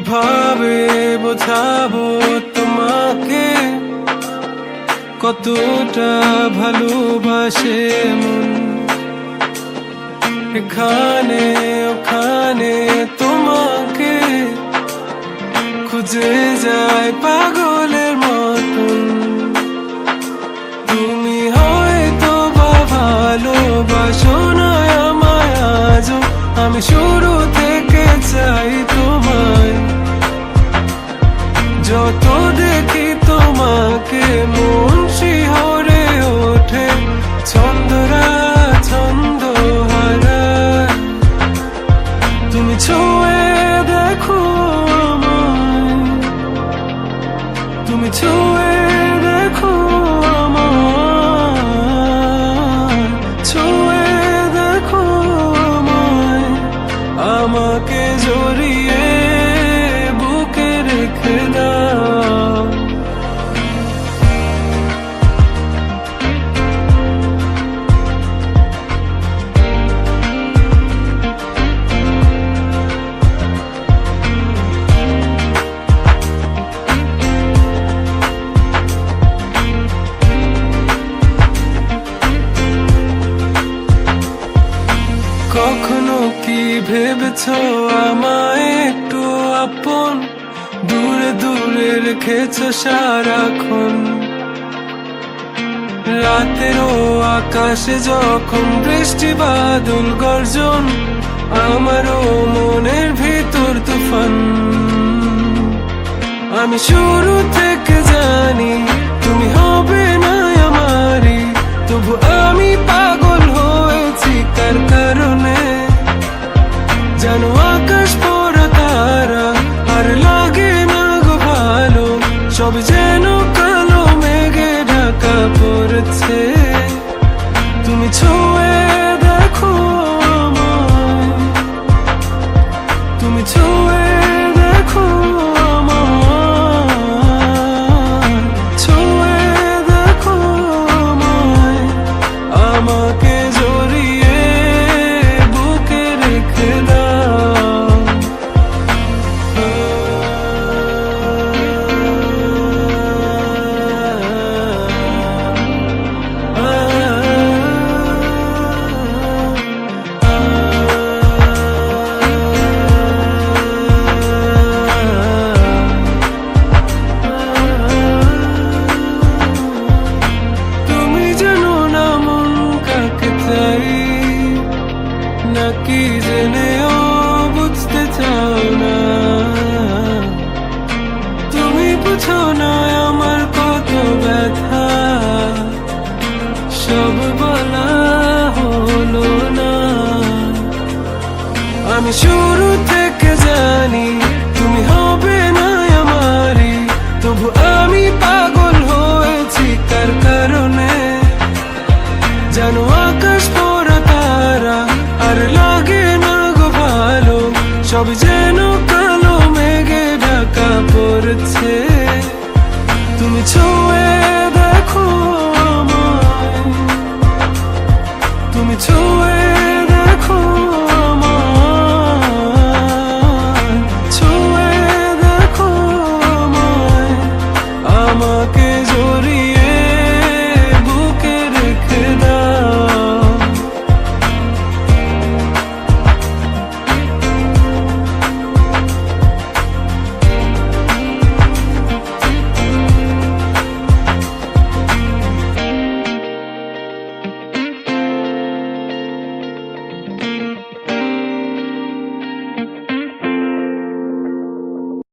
কিভাবে বোঝাবো তোমাকে কতটা ভালোবাসে মন। এখানে ওখানে তোমাকে খুঁজে যায় পাগলের মতন। তুমি হয়তো বা ভালোবাসো না আমায় আজও, আমি শুরু থেকে চাই তোমায়। যত দেখি তোমাকে মন শিহরে ওঠে, ছন্দরা ছন্দ হারায়। তুমি ছুঁয়ে দেখো আমায়, তুমি ছুঁয়ে দেখো আমায়, ছুঁয়ে দেখো আমায়। আমাকে জড়িয়ে বুকে রেখে দাও। কখনো কি ভেবেছো আমায় একটু আপন, দূরে দূরে রেখেছো সারাক্ষণ। রাতেরও আকাশে যখন বৃষ্টি বাদল গর্জন, আমারও মনের ভিতর তুফান। আমি শুরু থেকে জানি